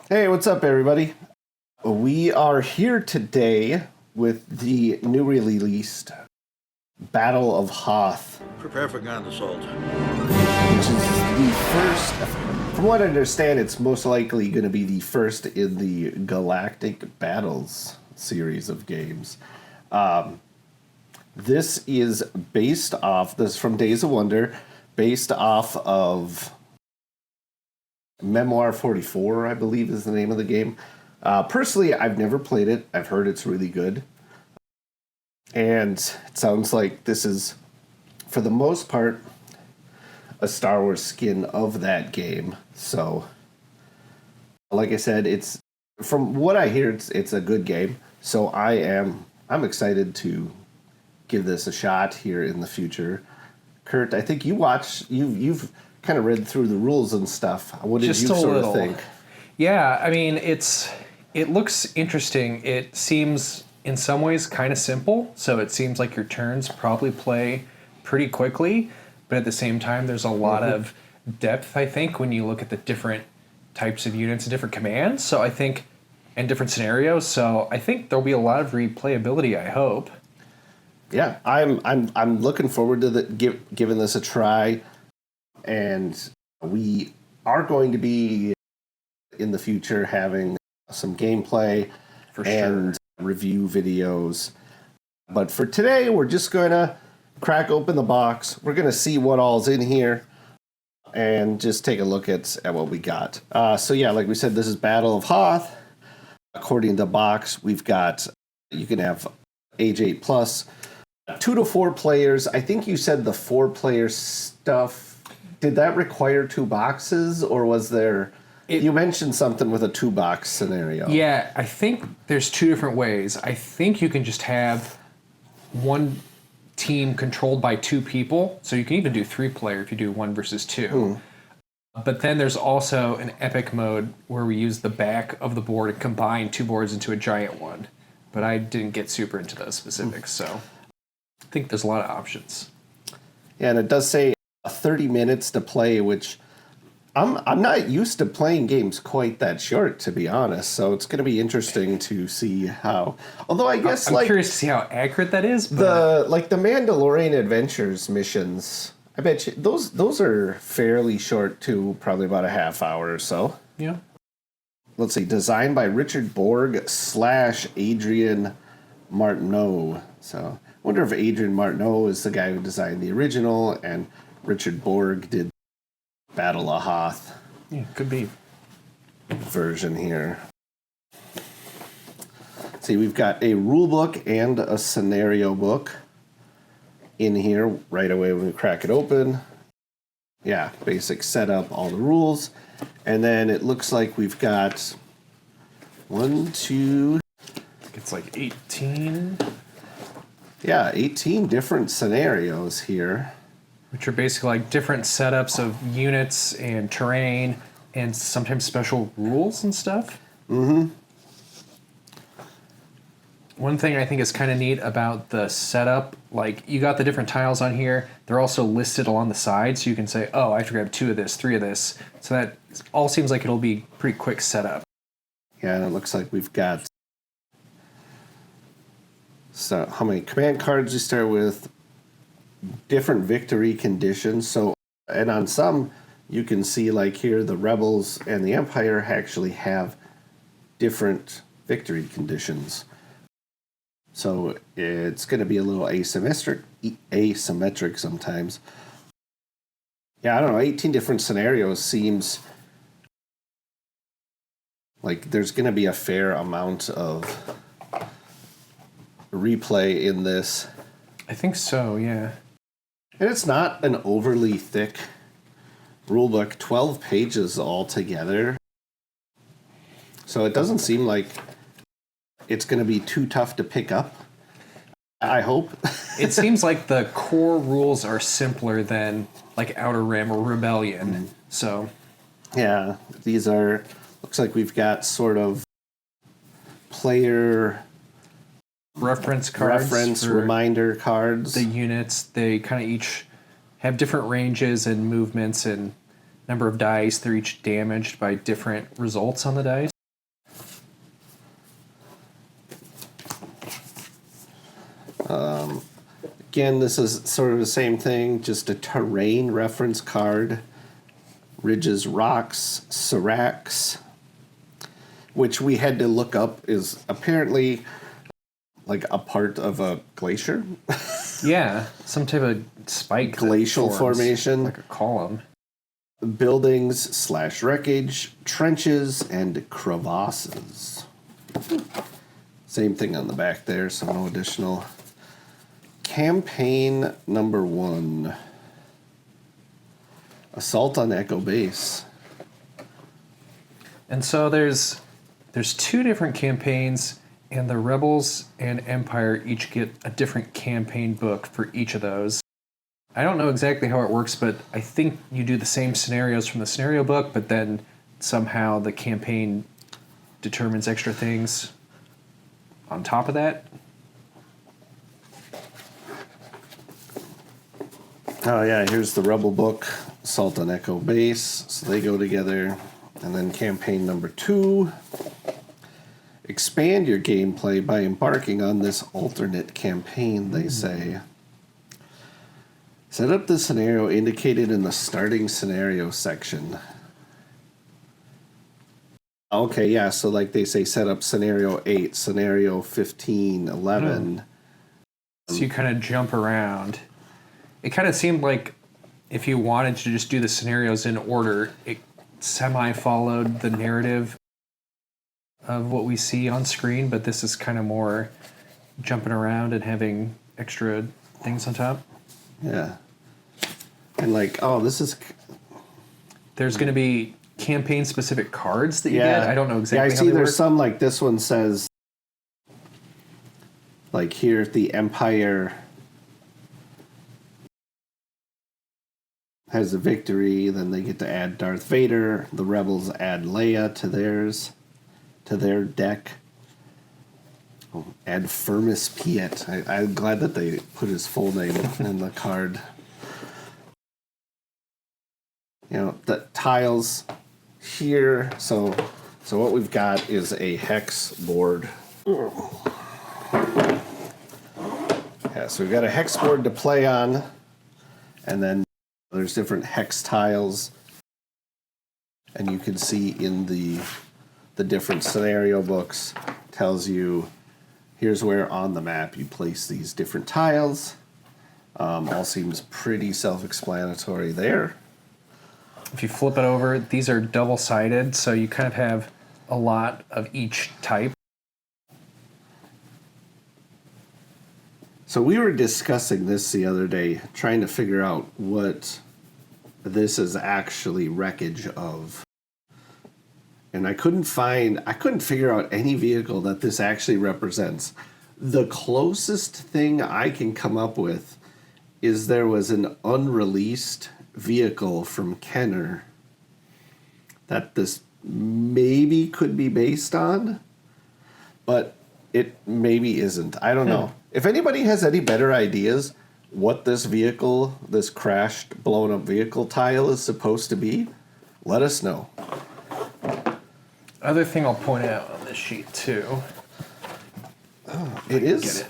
Hey, what's up, everybody? We are here today with the newly released Battle of Hoth, Prepare for ground assault. which is the first. From what I understand, it's most likely going to be the first in the Galactic Battles series of games. This is based off. This is from Days of Wonder, based off of Memoir 44, I believe is the name of the game. Personally, I've never played it. I've heard it's really good. And it sounds like this is, for the most part, a Star Wars skin of that game. So, like I said, it's from what I hear, it's a good game. So I'm excited to give this a shot here in the future. Kurt, I think you've kind of read through the rules and stuff. What did Just you a sort little. of think? Yeah, I mean, it looks interesting. It seems in some ways kind of simple, so it seems like your turns probably play pretty quickly, but at the same time, there's a lot of depth, I think, when you look at the different types of units and different commands. So I think, and different scenarios. So I think there'll be a lot of replayability, I hope. Yeah, I'm looking forward to giving this a try, and we are going to be in the future having some gameplay For and review videos. But for today, we're just going to crack open the box. We're going to see what all's in here and just take a look at what we got. So yeah, like we said, this is Battle of Hoth. According to the box, we've got, you can have age 8 plus, 2 to 4 players. I think you said the 4-player stuff. Did that require 2 boxes, or was there? You mentioned something with a 2-box scenario. Yeah, I think there's 2 different ways. I think you can just have one team controlled by 2 people, so you can even do 3-player if you do 1 versus 2. But then there's also an epic mode where we use the back of the board and combine 2 boards into a giant one. But I didn't get super into those specifics, so I think there's a lot of options. Yeah, and it does say 30 minutes to play, which I'm not used to playing games quite that short, to be honest. So it's going to be interesting to see how. Although I guess I'm curious to see how accurate that is. But the Mandalorian Adventures missions, I bet you those are fairly short too, probably about a half hour or so. Yeah. Let's see, designed by Richard Borg / Adrian Martineau. So I wonder if Adrian Martineau is the guy who designed the original, and Richard Borg did Battle of Hoth. Yeah, could be. Version here. See, we've got a rule book and a scenario book in here right away when we crack it open. Yeah, basic setup, all the rules. And then it looks like we've got 1, 2... It's like 18. Yeah, 18 different scenarios here. Which are basically like different setups of units and terrain and sometimes special rules and stuff. Mm-hmm. One thing I think is kind of neat about the setup, like you got the different tiles on here. They're also listed along the side, so you can say, oh, I have to grab 2 of this, 3 of this. So that all seems like it'll be pretty quick setup. Yeah, and it looks like we've got... So how many command cards we start with? Different victory conditions. So, and on some, you can see like here, the Rebels and the Empire actually have different victory conditions. So it's going to be a little asymmetric sometimes. Yeah, I don't know. 18 different scenarios seems like there's going to be a fair amount of replay in this. I think so, yeah. And it's not an overly thick rulebook, 12 pages altogether. So it doesn't seem like it's going to be too tough to pick up, I hope. It seems like the core rules are simpler than like Outer Rim or Rebellion. So, yeah, these are, looks like we've got sort of player reference cards, reminder cards. The units, they kind of each have different ranges and movements and number of dice. They're each damaged by different results on the dice. Again, this is sort of the same thing, just a terrain reference card. Ridges, rocks, seracs, which we had to look up is apparently like a part of a glacier. Yeah, some type of spike. Glacial formation. Like a column. Buildings / wreckage, trenches, and crevasses. Same thing on the back there, so no additional. Campaign number 1. Assault on Echo Base. And so there's 2 different campaigns, and the Rebels and Empire each get a different campaign book for each of those. I don't know exactly how it works, but I think you do the same scenarios from the scenario book, but then somehow the campaign determines extra things on top of that. Oh yeah, here's the Rebel book, Assault on Echo Base. So they go together. And then campaign number 2. Expand your gameplay by embarking on this alternate campaign, they say. Set up the scenario indicated in the starting scenario section. Okay, yeah, so like they say, set up scenario 8, scenario 15, 11. So you kind of jump around. It kind of seemed like if you wanted to just do the scenarios in order, it semi-followed the narrative of what we see on screen, but this is kind of more jumping around and having extra things on top. Yeah. And like, oh, this is... There's going to be campaign-specific cards that you get. I don't know exactly I how see they there's work. some, like this one says, like here, the Empire has a victory, then they get to add Darth Vader. The Rebels add Leia to their deck. Oh, add Firmus Piet. I'm glad that they put his full name in the card. You know, the tiles here. So what we've got is a hex board. Yeah, so we've got a hex board to play on, and then there's different hex tiles, and you can see in the different scenario books tells you here's where on the map you place these different tiles. All seems pretty self-explanatory there. If you flip it over, these are double-sided, so you kind of have a lot of each type. So we were discussing this the other day, trying to figure out what this is actually wreckage of. And I couldn't figure out any vehicle that this actually represents. The closest thing I can come up with is there was an unreleased vehicle from Kenner that this maybe could be based on, but it maybe isn't. I don't know. If anybody has any better ideas what this vehicle, this crashed, blown up vehicle tile is supposed to be, let us know. Other thing I'll point out on this sheet too. It is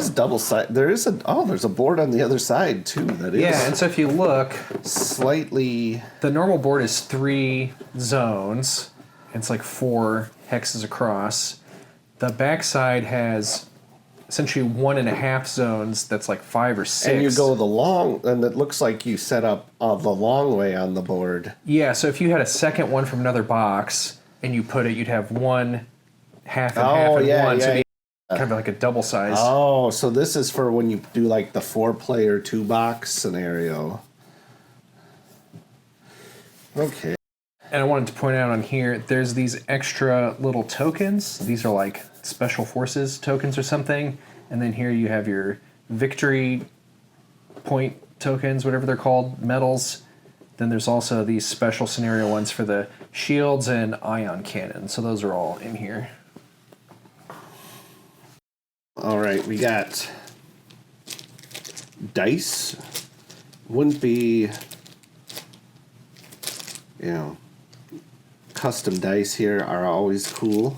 double sided. There's a board on the other side too that is. Yeah, and so if you look, slightly. The normal board is 3 zones. It's like 4 hexes across. The backside has essentially 1.5 zones. That's like 5 or 6. And you go the long, and it looks like you set up the long way on the board. Yeah, so if you had a second one from another box and you put it, you'd have 1 half and half and 1. So it'd be kind of like a double size. Oh, so this is for when you do like the 4-player 2-box scenario. Okay. And I wanted to point out on here, there's these extra little tokens. These are like special forces tokens or something. And then here you have your victory point tokens, whatever they're called, medals. Then there's also these special scenario ones for the shields and ion cannon. So those are all in here. All right, we got dice. Wouldn't be, custom dice here are always cool.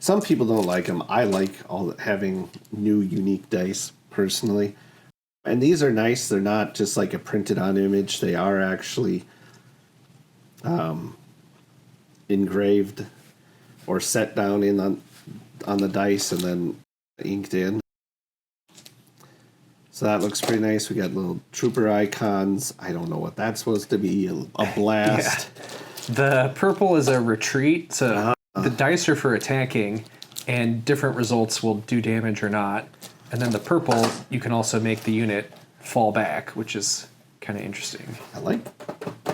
Some people don't like them. I like having new, unique dice. personally. And these are nice. They're not just like a printed on image. They are actually engraved or set down in on the dice and then inked in. So that looks pretty nice. We got little trooper icons. I don't know what that's supposed to be. A blast. Yeah. The purple is a retreat. So the dice are for attacking, and different results will do damage or not. And then the purple, you can also make the unit fall back, which is kind of interesting. I like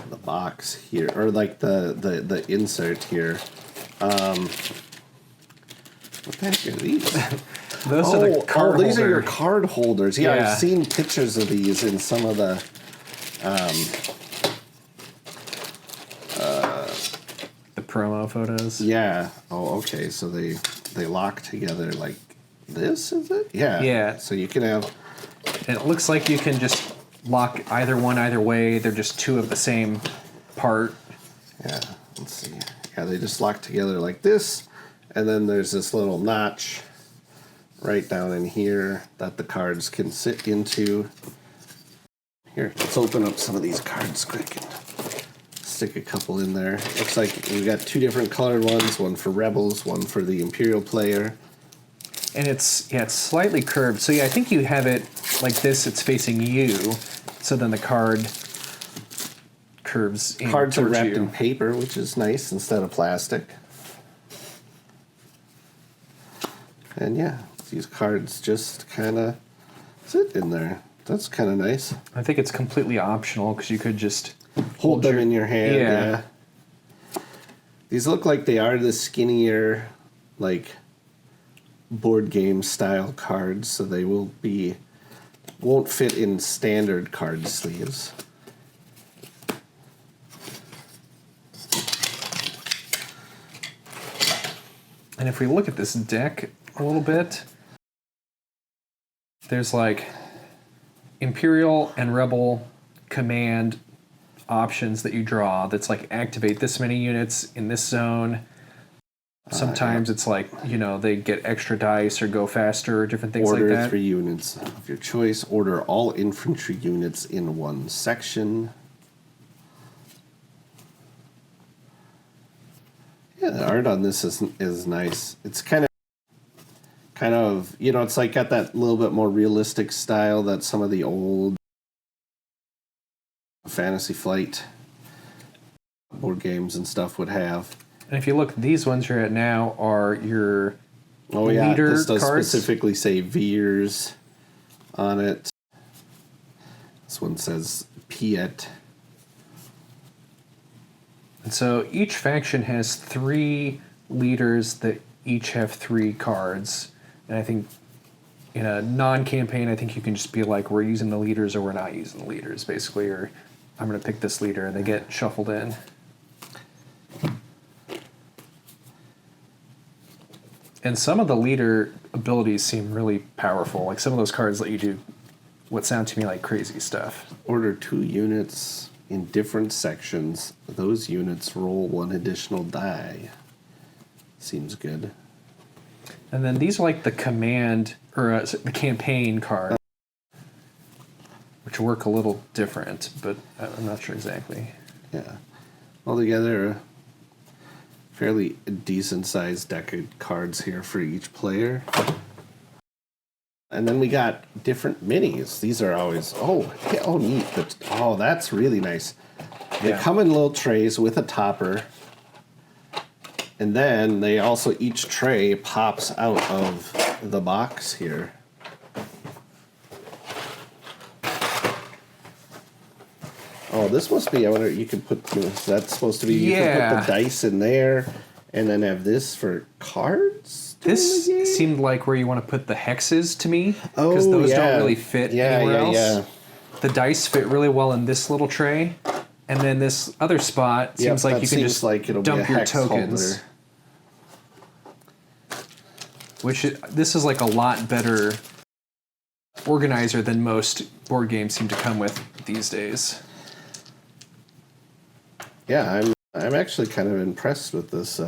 the box here, or like the insert here. What the heck are these? Those are the card these holder. are your card holders. Yeah, Yeah. I've seen pictures of these in some of the promo photos. Yeah. Oh, okay. So they lock together like this, is it? Yeah. Yeah. So you can have. And it looks like you can just lock either one either way. They're just two of the same part. Yeah. Let's see. Yeah, they just lock together like this, and then there's this little notch right down in here that the cards can sit into. Here, let's open up some of these cards quick and stick a couple in there. Looks like we got two different colored ones, one for Rebels, one for the Imperial player. And it's slightly curved. So yeah, I think you have it like this, it's facing you. So then the card curves in Cards are towards wrapped you. in paper, which is nice instead of plastic. And yeah, these cards just kind of sit in there. That's kind of nice. I think it's completely optional because you could just Hold them in your hand. Yeah. These look like they are the skinnier, like board game style cards, so they won't fit in standard card sleeves. And if we look at this deck a little bit, there's like Imperial and Rebel command options that you draw that's like activate this many units in this zone. Sometimes it's like, they get extra dice or go faster or different things Order like that. 3 units of your choice. Order all infantry units in one section. Yeah, the art on this is nice. It's kind of it's like got that little bit more realistic style that some of the old Fantasy Flight board games and stuff would have. And if you look, these ones you're at now are your leader this does cards. specifically say Veers on it. This one says Piet. And so each faction has 3 leaders that each have 3 cards. And I think in a non-campaign, I think you can just be like, we're using the leaders or we're not using the leaders, basically. Or I'm going to pick this leader, and they get shuffled in. And some of the leader abilities seem really powerful. Like some of those cards let you do what sound to me like crazy stuff. Order 2 units in different sections. Those units roll 1 additional die. Seems good. And then these are like the command or the campaign card, which work a little different, but I'm not sure exactly. Yeah. Altogether, a fairly decent sized deck of cards here for each player. And then we got different minis. These are always neat. But that's really nice. They come in little trays with a topper. And then they also, each tray pops out of the box here. Oh, this must be, I wonder, you can put, that's supposed to be, you can put the dice in there and then have this for cards? This seemed like where you want to put the hexes to me, because those don't really fit anywhere else. Yeah. The dice fit really well in this little tray, and then this other spot seems like you can just like it'll dump be a your hex tokens. Holder. This is like a lot better organizer than most board games seem to come with these days. Yeah, I'm actually kind of impressed with this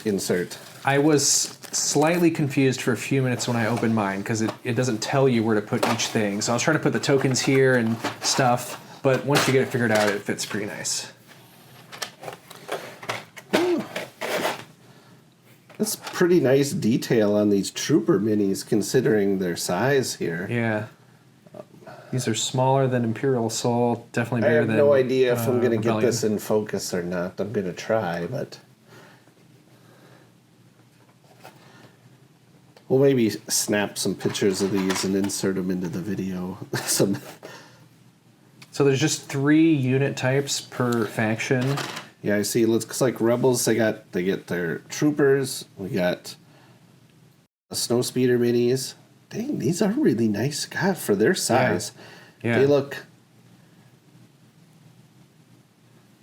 insert. I was slightly confused for a few minutes when I opened mine because it doesn't tell you where to put each thing. So I was trying to put the tokens here and stuff, but once you get it figured out, it fits pretty nice. That's pretty nice detail on these trooper minis considering their size here. Yeah. These are smaller than Imperial Soul, definitely I bigger have than no idea if I'm going to get Rebellion. this in focus or not. I'm going to try, but... We'll maybe snap some pictures of these and insert them into the video. So there's just 3 unit types per faction. yeah, I see. It looks like Rebels. They get their troopers. We got snowspeeder minis. Dang, these are really nice. God, for their size, Yeah. they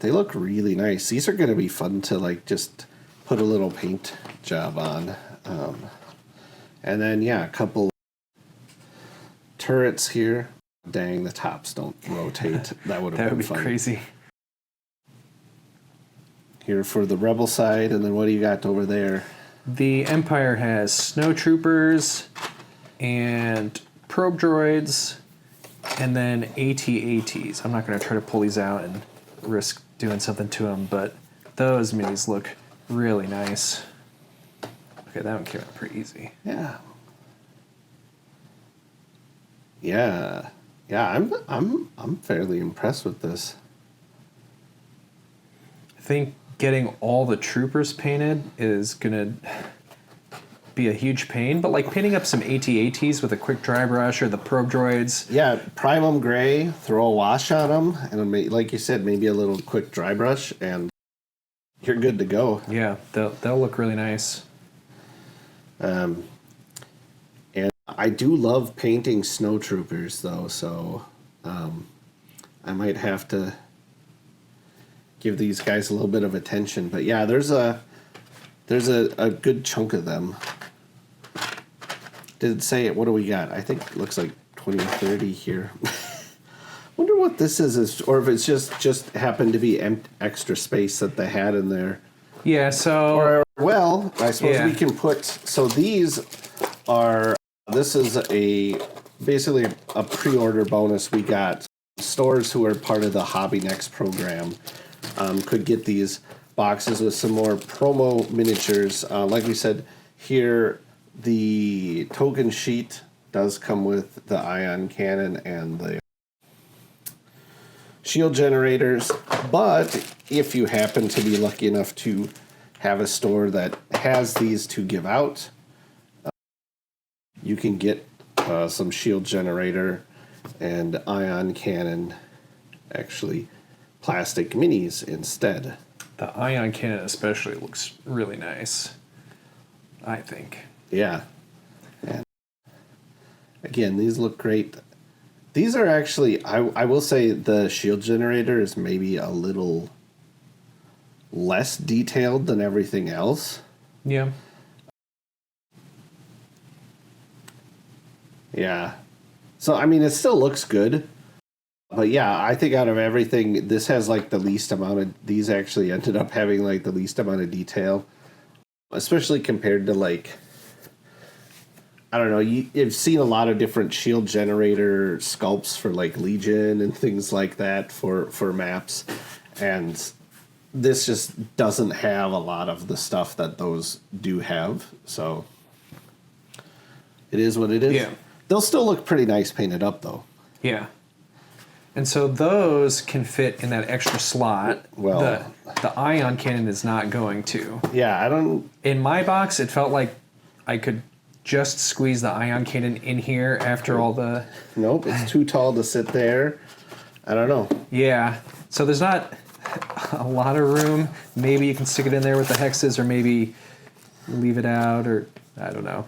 look really nice. These are going to be fun to like just put a little paint job on. And then yeah, a couple turrets here. Dang, the tops don't rotate. That would have That been would be fun. crazy. Here for the rebel side, and then what do you got over there? The Empire has snow troopers and probe droids, and then AT-ATs. I'm not going to try to pull these out and risk doing something to them, but those minis look really nice. Okay, that one came out pretty easy. Yeah. Yeah. Yeah, I'm fairly impressed with this. I think getting all the troopers painted is going to be a huge pain, but like painting up some AT-ATs with a quick dry brush or the probe droids. Yeah, prime them gray, throw a wash on them, and like you said, maybe a little quick dry brush, and you're good to go. Yeah, they'll look really nice. And I do love painting snow troopers, though, so I might have to give these guys a little bit of attention. But yeah, there's a good chunk of them. Did it say it? What do we got? I think it looks like 20 or 30 here. Wonder what this is, or if it's just happened to be extra space that they had in there. Yeah, so... Or, well, I suppose Yeah. we can put... So these are... This is basically a pre-order bonus we got. Stores who are part of the Hobby Next program could get these boxes with some more promo miniatures. Like we said, here the token sheet does come with the ion cannon and the shield generators, but if you happen to be lucky enough to have a store that has these to give out, you can get some shield generator and ion cannon, actually plastic minis instead. The ion cannon especially looks really nice, I think. Yeah. And again, these look great. These are actually, I will say the shield generator is maybe a little less detailed than everything else. Yeah. Yeah. So, I mean, it still looks good. But yeah, I think out of everything, this has like the least amount of, these actually ended up having like the least amount of detail. Especially compared to like, I don't know, you've seen a lot of different shield generator sculpts for like Legion and things like that for maps. And this just doesn't have a lot of the stuff that those do have. So it is what it is. Yeah. They'll still look pretty nice painted up though. Yeah. And so those can fit in that extra slot. Well, the ion cannon is not going to. yeah, I don't... In my box, it felt like I could just squeeze the ion cannon in here after all the... Nope, it's too tall to sit there. I don't know. Yeah. So there's not a lot of room. Maybe you can stick it in there with the hexes, or maybe leave it out, or I don't know.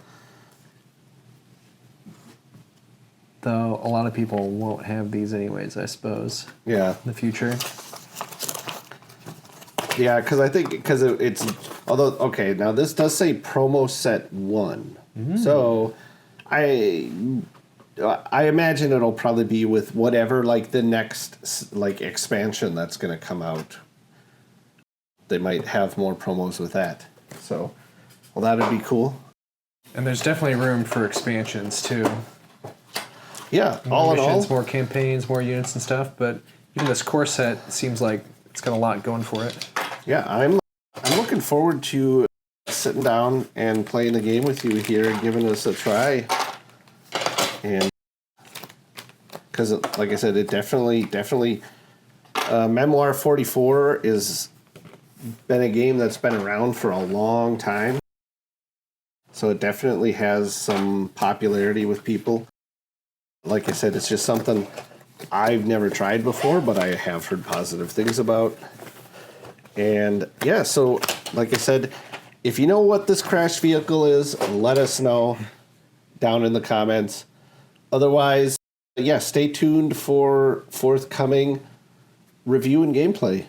Though a lot of people won't have these anyways, I suppose, Yeah. in the future. Yeah, because I think, because it's... Although, okay, now this does say promo set 1. So, I imagine it'll probably be with whatever, like, the next, like, expansion that's going to come out. They might have more promos with that. So, well, that'd be cool. And there's definitely room for expansions too. Yeah, More all in all, missions, more campaigns, more units and stuff. But even this core set seems like it's got a lot going for it. yeah, I'm looking forward to sitting down and playing the game with you here and giving us a try. And because, like I said, it definitely, Memoir 44 is been a game that's been around for a long time. So it definitely has some popularity with people. Like I said, it's just something I've never tried before, but I have heard positive things about. And yeah, so like I said, if you know what this crashed vehicle is, let us know down in the comments. Otherwise, yeah, stay tuned for forthcoming review and gameplay.